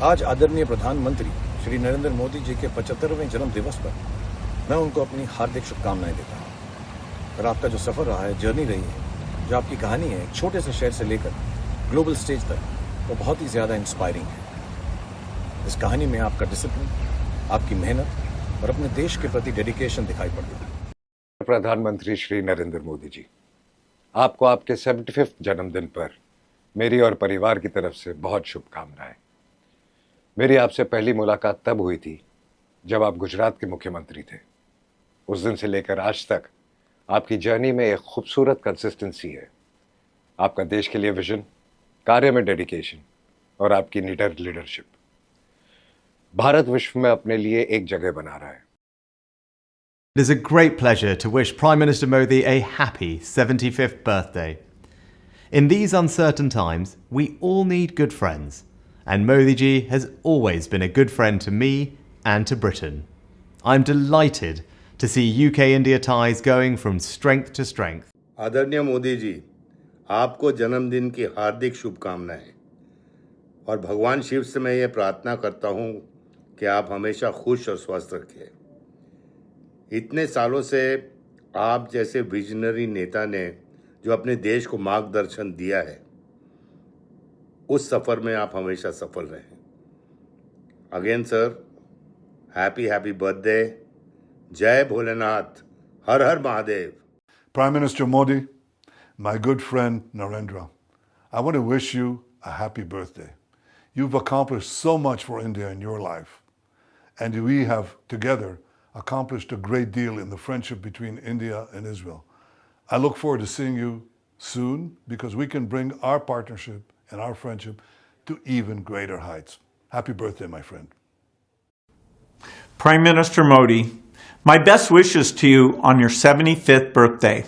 आज आदरणीय प्रधानमंत्री श्री नरेंद्र मोदी जी के 75वें जन्म दिवस पर मैं उनको अपनी हार्दिक शुभकामनाएं देता हूं। और आपका जो सफर रहा है, जर्नी रही है, जो आपकी कहानी है, एक छोटे से शहर से लेकर ग्लोबल स्टेज तक, वो बहुत ही ज्यादा इंस्पायरिंग है। इस कहानी में आपका डिसिप्लिन, आपकी मेहनत और अपने देश के प्रति डेडिकेशन दिखाई पड़ता है। प्रधानमंत्री श्री नरेंद्र मोदी जी, आपको आपके 75वें जन्मदिन पर मेरी और परिवार की तरफ से बहुत शुभकामनाएं। मेरी आपसे पहली मुलाकात तब हुई थी जब आप गुजरात के मुख्यमंत्री थे। उस दिन से लेकर आज तक आपकी जर्नी में एक खूबसूरत कंसिस्टेंसी है। आपका देश के लिए विजन, कार्य में डेडिकेशन और आपकी निडर लीडरशिप भारत विश्व में अपने लिए एक जगह बना रहा है। It is a great pleasure to wish Prime Minister Modi a happy 75th birthday. In these uncertain times, we all need good friends, and Modi ji has always been a good friend to me and to Britain. I'm delighted to see UK-India ties going from strength to strength. आदरणीय मोदी जी, आपको जन्मदिन की हार्दिक शुभकामनाएं और भगवान शिव से मैं ये प्रार्थना करता हूँ कि आप हमेशा खुश और स्वस्थ रखें। इतने सालों से आप जैसे विजनरी नेता ने जो अपने देश को मार्गदर्शन दिया है, उस सफ़र में आप हमेशा सफल रहें। Again sir, happy birthday. जय भोलेनाथ, हर हर Mahadev. Prime Minister Modi, my good friend Narendra, I want to wish you a happy birthday. You've accomplished so much for India in your life, and we have together accomplished a great deal in the friendship between India and Israel. I look forward to seeing you soon because we can bring our partnership and our friendship to even greater heights. Happy birthday, my friend. Prime Minister Modi, my best wishes to you on your 75th birthday.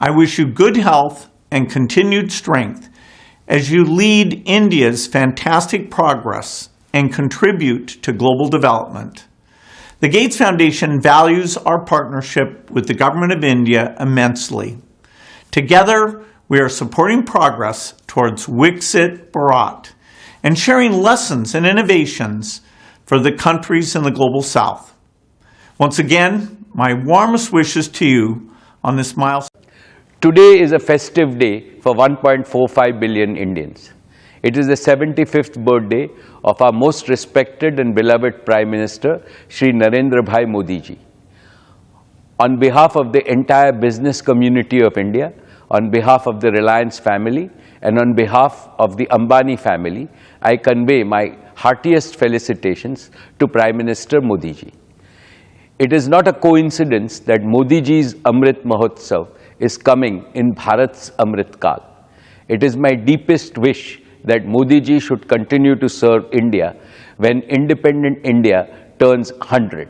I wish you good health and continued strength as you lead India's fantastic progress and contribute to global development. The Gates Foundation values our partnership with the Government of India immensely. Together, we are supporting progress towards Viksit Bharat and sharing lessons and innovations for the countries in the global south. Once again, my warmest wishes to you on this milestone. Today is a festive day for 1.45 billion Indians. It is the 75th birthday of our most respected and beloved Prime Minister, Shri Narendra Bhai Modi ji. On behalf of the entire business community of India, on behalf of the Reliance family, and on behalf of the Ambani family, I convey my heartiest felicitations to Prime Minister Modi ji. It is not a coincidence that Modi ji's Amrit Mahotsav is coming in Bharat's Amrit Kal. It is my deepest wish that Modi ji should continue to serve India when independent India turns 100.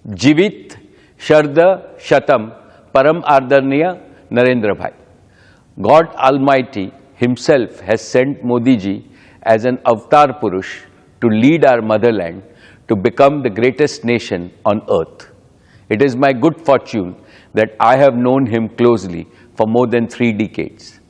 Jivit Sharda Shatam Param Ardarniya Narendra Bhai. God Almighty himself has sent Modi ji as an avatar Purush to lead our motherland to become the greatest nation on earth. It is my good fortune that I have known him closely for more than 3 decades.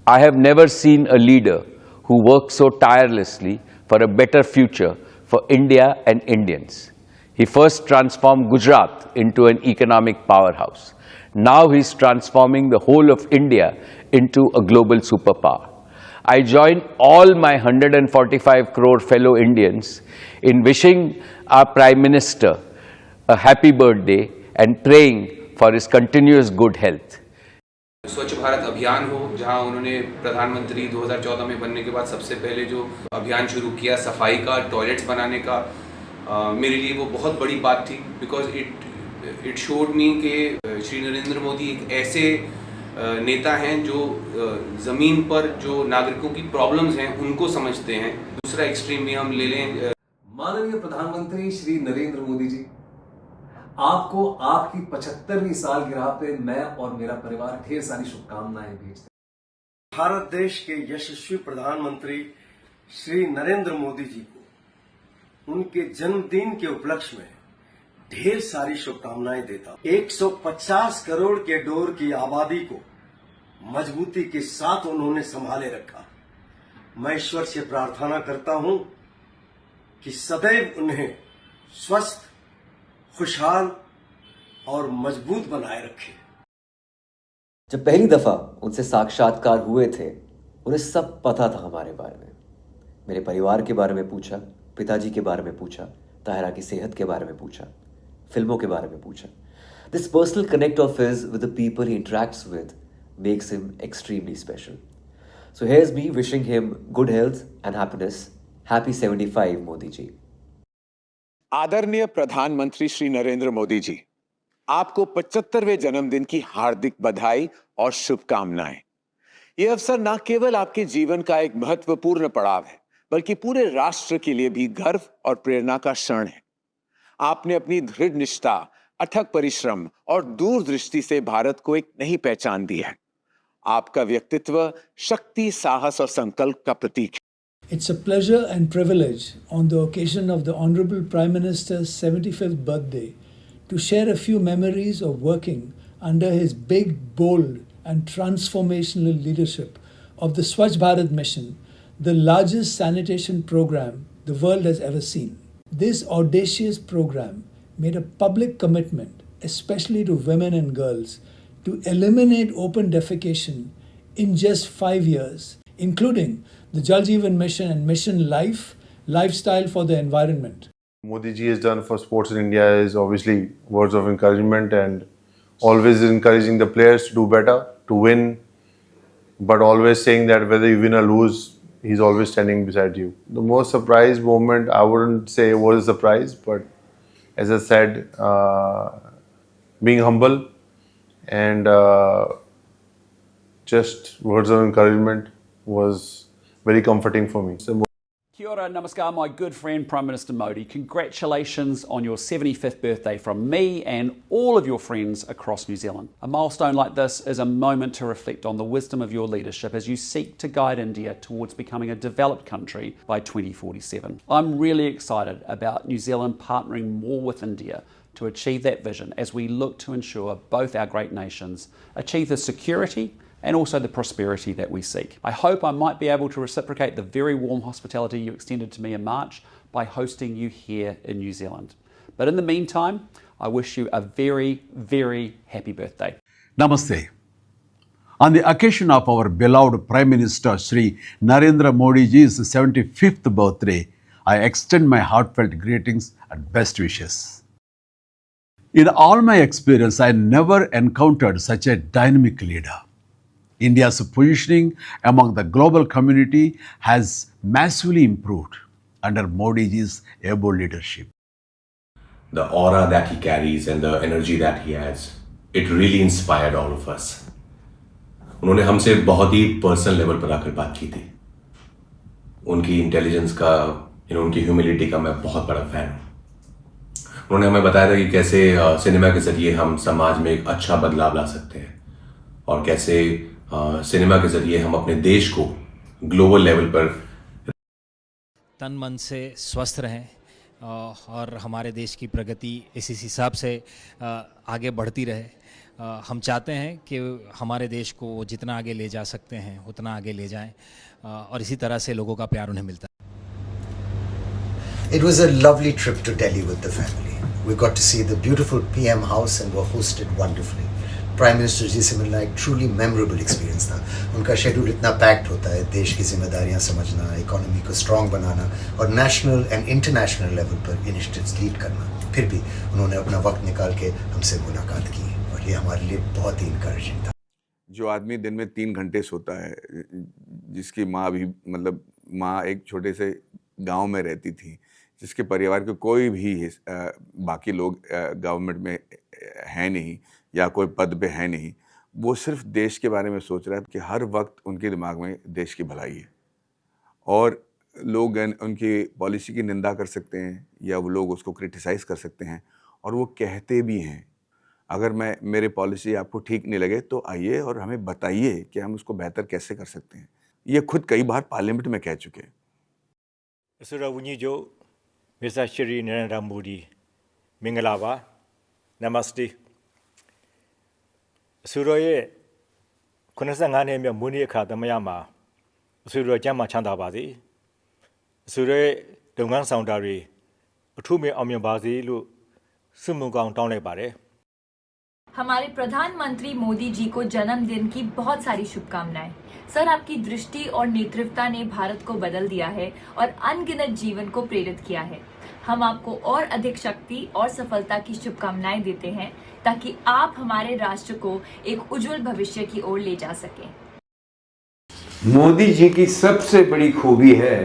I have never seen a leader who worked so tirelessly for a better future for India and Indians. He first transformed Gujarat into an economic powerhouse. Now he is transforming the whole of India into a global superpower. I join all my 145 crore fellow Indians in wishing our Prime Minister a happy birthday and praying for his continuous good health. स्वच्छ भारत अभियान हो, जहां उन्होंने प्रधानमंत्री 2014 में बनने के बाद सबसे पहले जो अभियान शुरू किया सफाई का, टॉयलेट्स बनाने का, मेरे लिए वो बहुत बड़ी बात थी। बिकॉज इट शोड मी कि श्री नरेंद्र मोदी एक ऐसे नेता हैं जो ज़मीन पर जो नागरिकों की प्रॉब्लम्स हैं उनको समझते हैं। दूसरा एक्सट्रीम भी हम ले लें, माननीय प्रधानमंत्री श्री नरेंद्र मोदी जी, आपको आपकी 75वीं सालगिरह पे मैं और मेरा परिवार ढेर सारी शुभकामनाएं भेजते हैं। भारत देश के यशस्वी प्रधानमंत्री श्री नरेंद्र मोदी जी को उनके जन्मदिन के उपलक्ष्य में ढेर सारी शुभकामनाएं देता हूं। 150 करोड़ के डोर की आबादी को मजबूती के साथ उन्होंने संभाले रखा। मैं ईश्वर से प्रार्थना करता हूं कि सदैव उन्हें स्वस्थ, खुशहाल और मजबूत बनाए रखे। जब पहली दफा उनसे साक्षात्कार हुए थे, उन्हें सब पता था हमारे बारे में। मेरे परिवार के बारे में पूछा, पिताजी के बारे में पूछा, ताहिरा की सेहत के बारे में पूछा, फिल्मों के बारे में पूछा। This personal connect of his with the people he interacts with makes him extremely special. So here's me wishing him good health and happiness. Happy 75, Modi ji. आदरणीय प्रधानमंत्री श्री नरेंद्र मोदी जी, आपको 75वें जन्मदिन की हार्दिक बधाई और शुभकामनाएं। यह अवसर न केवल आपके जीवन का एक महत्वपूर्ण पड़ाव है, बल्कि पूरे राष्ट्र के लिए भी गर्व और प्रेरणा का क्षण है। आपने अपनी दृढ़ निष्ठा, अथक परिश्रम और दूरदृष्टि से भारत को एक नई पहचान दी है। आपका व्यक्तित्व शक्ति, साहस और संकल्प का प्रतीक है। It's a pleasure and privilege on the occasion of the Honorable Prime Minister's 75th birthday to share a few memories of working under his big, bold and transformational leadership of the Swachh Bharat Mission, the largest sanitation program the world has ever seen. This audacious program made a public commitment, especially to women and girls, to eliminate open defecation in just 5 years, including the Jal Jeevan Mission and Mission Life, Lifestyle for the Environment. Modi ji has done for sports in India is obviously words of encouragement and always encouraging the players to do better, to win, but always saying that whether you win or lose, he's always standing beside you. The most surprise moment, I wouldn't say it was a surprise, but as I said, being humble and just words of encouragement was very comforting for me. Kia ora, namaskar, my good friend Prime Minister Modi. Congratulations on your 75th birthday from me and all of your friends across New Zealand. A milestone like this is a moment to reflect on the wisdom of your leadership as you seek to guide India towards becoming a developed country by 2047. I'm really excited about New Zealand partnering more with India to achieve that vision as we look to ensure both our great nations achieve the security and also the prosperity that we seek. I hope I might be able to reciprocate the very warm hospitality you extended to me in March by hosting you here in New Zealand. But in the meantime, I wish you a very, very happy birthday. Namaste. On the occasion of our beloved Prime Minister Shri Narendra Modi ji's 75th birthday, I extend my heartfelt greetings and best wishes. In all my experience, I never encountered such a dynamic leader. India's positioning among the global community has massively improved under Modi ji's able leadership. The aura that he carries and the energy that he has, it really inspired all of us. उन्होंने हमसे बहुत ही personal level पर आकर बात की थी। उनकी intelligence का, उनकी ह्यूमिलिटी का मैं बहुत बड़ा फैन हूँ। उन्होंने हमें बताया था कि कैसे सिनेमा के जरिए हम समाज में एक अच्छा बदलाव ला सकते हैं और कैसे सिनेमा के जरिए हम अपने देश को ग्लोबल लेवल पर तन मन से स्वस्थ रहें और हमारे देश की प्रगति इसी हिसाब से आगे बढ़ती रहे। हम चाहते हैं कि हमारे देश को जितना आगे ले जा सकते हैं उतना आगे ले जाएं और इसी तरह से लोगों का प्यार उन्हें मिलता है। It was a lovely trip to Delhi with the family. We got to see the beautiful PM house and were hosted wonderfully. Prime minister ji से मिलना एक ट्रूली मेमोरेबल एक्सपीरियंस था। उनका शेड्यूल इतना पैक्ड होता है, देश की जिम्मेदारियां समझना, इकोनॉमी को स्ट्रॉन्ग बनाना और नेशनल एंड इंटरनेशनल लेवल पर इनिशिएटिव्स लीड करना। फिर भी उन्होंने अपना वक्त निकाल के हमसे मुलाकात की और ये हमारे लिए बहुत ही इंकरेजिंग था। जो आदमी दिन में 3 घंटे सोता है, जिसकी माँ भी माँ एक छोटे से गाँव में रहती थी, जिसके परिवार के कोई भी बाकी लोग गवर्नमेंट में है नहीं या कोई पद पे है नहीं, वो सिर्फ देश के बारे में सोच रहा है कि हर वक्त उनके दिमाग में देश की भलाई है। और लोग उनकी पॉलिसी की निंदा कर सकते हैं या वो लोग उसको क्रिटिसाइज़ कर सकते हैं और वो कहते भी हैं। अगर मेरे पॉलिसी आपको ठीक नहीं लगे तो आइए और हमें बताइए कि हम उसको बेहतर कैसे कर सकते हैं। ये खुद कई बार पार्लियामेंट में कह चुके हैं। मिस्टर श्री नरेंद्र मोदी मिंगलावा नमस्ते सुरोये खुनसंगाने में मुनि खाता मयामा सुरो जमा छंदा बाजी सुरोये လုပ်ငန်းဆောင်တာတွေအထူးမဲ့အောင်မြင်ပါစေလို့ဆုမွန်ကောင်းတောင်းလိုက်ပါတယ် हमारे प्रधानमंत्री मोदी जी को जन्मदिन की बहुत सारी शुभकामनाएं। सर, आपकी दृष्टि और नेतृत्वता ने भारत को बदल दिया है और अनगिनत जीवन को प्रेरित किया है। हम आपको और अधिक शक्ति और सफलता की शुभकामनाएं देते हैं ताकि आप हमारे राष्ट्र को एक उज्जवल भविष्य की ओर ले जा सकें। मोदी जी की सबसे बड़ी खूबी है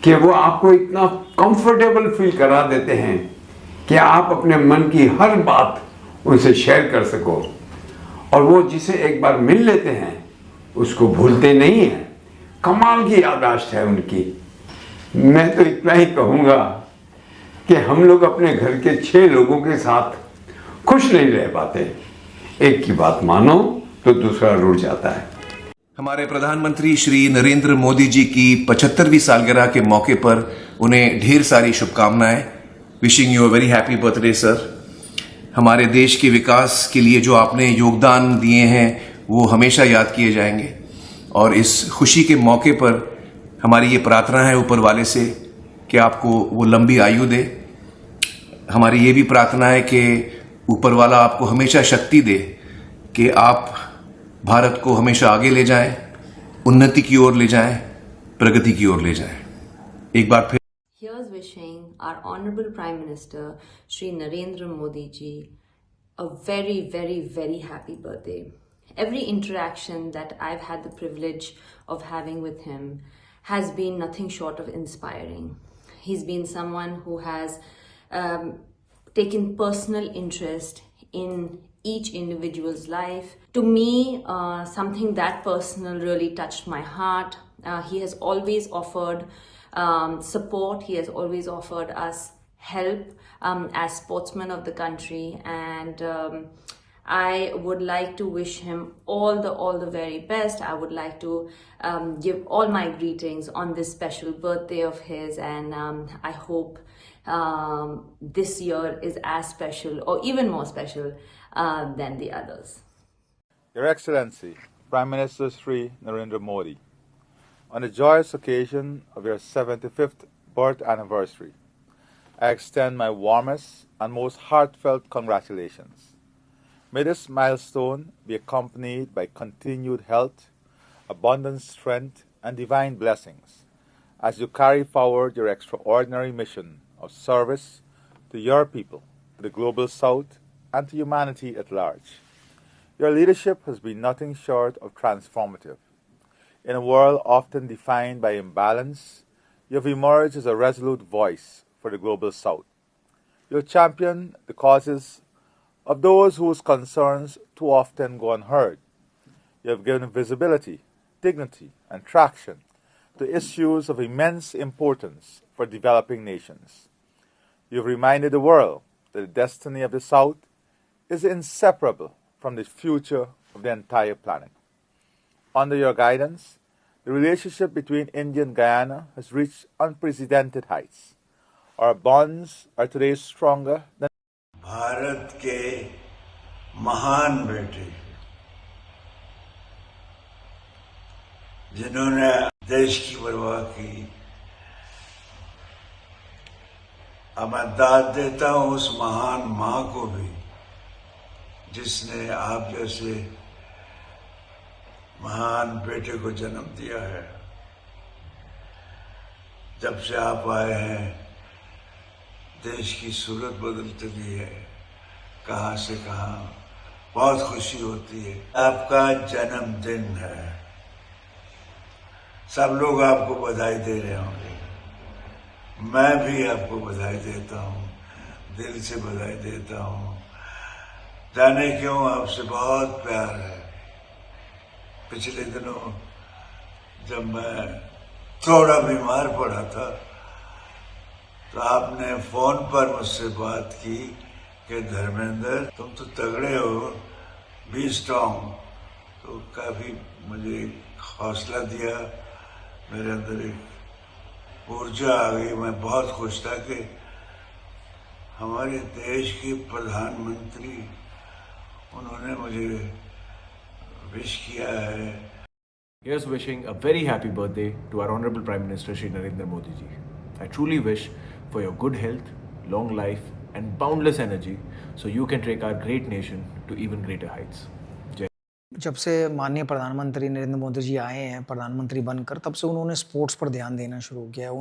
कि वो आपको इतना कंफर्टेबल फील करा देते हैं कि आप अपने मन की हर बात उनसे शेयर कर सको, और वो जिसे एक बार मिल लेते हैं उसको भूलते नहीं हैं। कमाल की याददाश्त है उनकी। मैं तो इतना ही कहूँगा कि हम लोग अपने घर के 6 लोगों के साथ खुश नहीं रह पाते। एक की बात मानो तो दूसरा रुठ जाता है। हमारे प्रधानमंत्री श्री नरेंद्र मोदी जी की 75वीं सालगिरह के मौके पर उन्हें ढेर सारी शुभकामनाएं। Wishing you a very happy birthday sir. हमारे देश के विकास के लिए जो आपने योगदान दिए हैं वो हमेशा याद किए जाएंगे, और इस खुशी के मौके पर हमारी ये प्रार्थना है ऊपर वाले से कि आपको वो लंबी आयु दे। हमारी ये भी प्रार्थना है कि ऊपर वाला आपको हमेशा शक्ति दे कि आप भारत को हमेशा आगे ले जाएं, उन्नति की ओर ले जाएं, प्रगति की ओर ले जाएं। एक बार फिर Here's wishing our Honorable Prime Minister Shri Narendra Modi ji a very, very, very happy birthday. Every interaction that I've had the privilege of having with him has been nothing short of inspiring. He's been someone who has taken personal interest in each individual's life. To me, something that personal really touched my heart. He has always offered support. He has always offered us help as sportsmen of the country, and I would like to wish him all the very best. I would like to give all my greetings on this special birthday of his, and I hope this year is as special or even more special than the others. Your Excellency, Prime Minister Shri Narendra Modi, on the joyous occasion of your 75th birth anniversary, I extend my warmest and most heartfelt congratulations. May this milestone be accompanied by continued health, abundant strength, and divine blessings as you carry forward your extraordinary mission of service to your people, to the global south, and to humanity at large. Your leadership has been nothing short of transformative. In a world often defined by imbalance, you have emerged as a resolute voice for the global south. You have championed the causes of those whose concerns too often go unheard. You have given visibility, dignity, and traction to issues of immense importance for developing nations. You have reminded the world that the destiny of the South is inseparable from the future of the entire planet. Under your guidance, the relationship between India and Guyana has reached unprecedented heights. Our bonds are today stronger than Bharat के महान बेटे जिन्होंने देश की परवाह की, अब मैं दाद देता हूं उस महान मां को भी जिसने आप जैसे महान बेटे को जन्म दिया है। जब से आप आए हैं देश की सूरत बदल चली है, कहां से कहां। बहुत खुशी होती है। आपका जन्मदिन है, सब लोग आपको बधाई दे रहे होंगे, मैं भी आपको बधाई देता हूं, दिल से बधाई देता हूं। जाने क्यों आपसे बहुत प्यार है। पिछले दिनों जब मैं थोड़ा बीमार पड़ा था तो आपने फोन पर मुझसे बात की कि धर्मेंद्र तुम तो तगड़े हो, बी स्ट्रॉन्ग। तो काफी मुझे हौसला दिया, मेरे अंदर एक ऊर्जा आ गई। मैं बहुत खुश था कि हमारे देश के प्रधानमंत्री उन्होंने मुझे विश किया है। Here's wishing a very happy birthday to our Honorable Prime Minister Shri Narendra Modi ji. I truly wish for your good health, long life and boundless energy so you can take our great nation to even greater heights. जब से माननीय प्रधानमंत्री नरेंद्र मोदी जी आए हैं प्रधानमंत्री बनकर, तब से उन्होंने स्पोर्ट्स पर ध्यान देना शुरू किया है।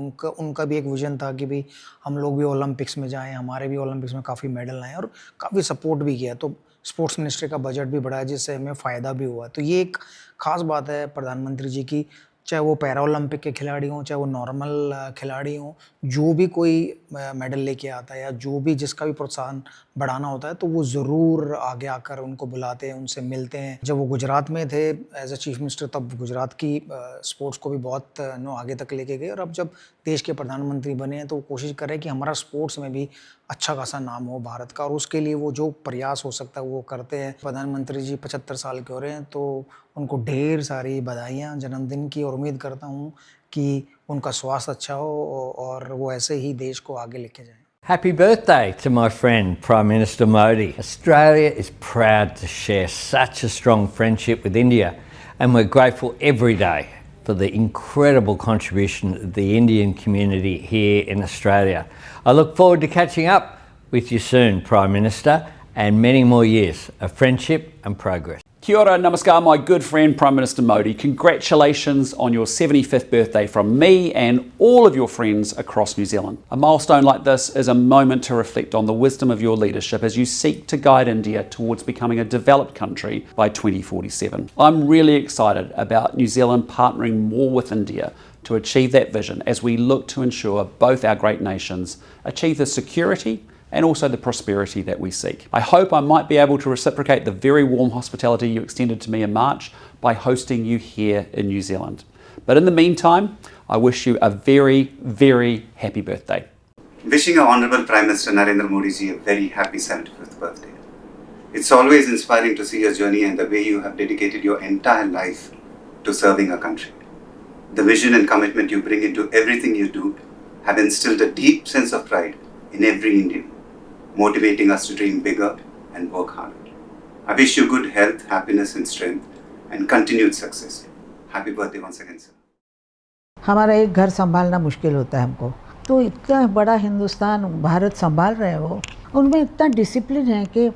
उनका भी एक विजन था कि भाई हम लोग भी ओलंपिक्स में जाएं, हमारे भी ओलंपिक्स में काफ़ी मेडल आए, और काफ़ी सपोर्ट भी किया। तो स्पोर्ट्स मिनिस्ट्री का बजट भी बढ़ा है, जिससे हमें फ़ायदा भी हुआ। तो ये एक ख़ास बात है प्रधानमंत्री जी की, चाहे वो पैरा ओलंपिक के खिलाड़ी हों, चाहे वो नॉर्मल खिलाड़ी हों, जो भी कोई मेडल लेके आता है या जो भी जिसका भी प्रोत्साहन बढ़ाना होता है, तो वो ज़रूर आगे आकर उनको बुलाते हैं, उनसे मिलते हैं। जब वो गुजरात में थे एज अ चीफ मिनिस्टर, तब गुजरात की स्पोर्ट्स को भी बहुत आगे तक लेके गए, और अब जब देश के प्रधानमंत्री बने हैं तो वो कोशिश कर रहे हैं कि हमारा स्पोर्ट्स में भी अच्छा खासा नाम हो भारत का, और उसके लिए वो जो प्रयास हो सकता है वो करते हैं। प्रधानमंत्री जी 75 साल के हो रहे हैं, तो उनको ढेर सारी बधाइयाँ जन्मदिन की, और उम्मीद करता हूँ कि उनका स्वास्थ्य अच्छा हो और वो ऐसे ही देश को आगे लेके जाएं। Happy birthday to my friend Prime Minister Modi. Australia is proud to share such a strong friendship with India, and we're grateful every day for the incredible contribution of the Indian community here in Australia. I look forward to catching up with you soon, Prime Minister, and many more years of friendship and progress. Kia ora, namaskar, my good friend Prime Minister Modi. Congratulations on your 75th birthday from me and all of your friends across New Zealand. A milestone like this is a moment to reflect on the wisdom of your leadership as you seek to guide India towards becoming a developed country by 2047. I'm really excited about New Zealand partnering more with India to achieve that vision as we look to ensure both our great nations achieve the security and also the prosperity that we seek. I hope I might be able to reciprocate the very warm hospitality you extended to me in March by hosting you here in New Zealand. But in the meantime, I wish you a very, very happy birthday. Wishing our Honourable Prime Minister Narendra Modi ji a very happy 75th birthday. It's always inspiring to see your journey and the way you have dedicated your entire life to serving our country. The vision and commitment you bring into everything you do have instilled a deep sense of pride in every Indian, motivating us to dream bigger and work harder. I wish you good health, happiness and strength and continued success. Happy birthday once again, sir. हमारा एक घर संभालना मुश्किल होता है हमको, तो इतना बड़ा हिंदुस्तान भारत संभाल रहे हैं वो, उनमें इतना डिसिप्लिन है कि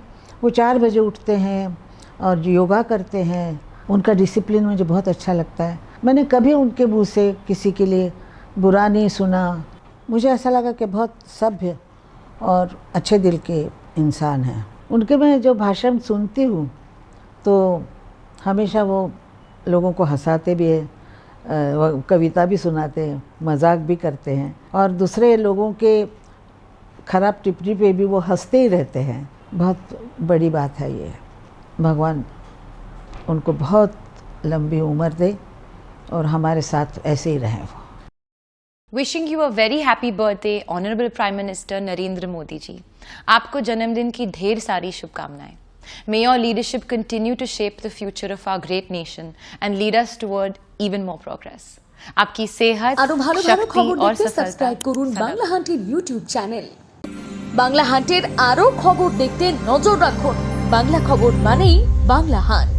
वो 4 बजे उठते हैं और योगा करते हैं। उनका डिसिप्लिन मुझे बहुत अच्छा लगता है। मैंने कभी उनके मुँह से किसी के लिए बुरा नहीं सुना। मुझे ऐसा लगा कि बहुत सभ्य और अच्छे दिल के इंसान हैं। उनके मैं जो भाषण सुनती हूँ तो हमेशा वो लोगों को हंसाते भी हैं, कविता भी सुनाते हैं, मजाक भी करते हैं, और दूसरे लोगों के खराब टिप्पणी पे भी वो हंसते ही रहते हैं। बहुत बड़ी बात है ये। भगवान उनको बहुत लंबी उम्र दे और हमारे साथ ऐसे ही रहें वो। Wishing you a very happy birthday, Honorable Prime Minister Narendra Modi ji. आपको जन्मदिन की ढेर सारी शुभकामनाएं। May your leadership continue to shape the future of our great nation and lead us toward even more progress. आपकी सेहत, शक्ति और सफलता সাবস্ক্রাইব করুন বাংলা হান্টের ইউটিউব চ্যানেল। বাংলা হান্টের আরো খবর দেখতে নজর রাখুন। বাংলা খবর মানেই বাংলা হান্ট।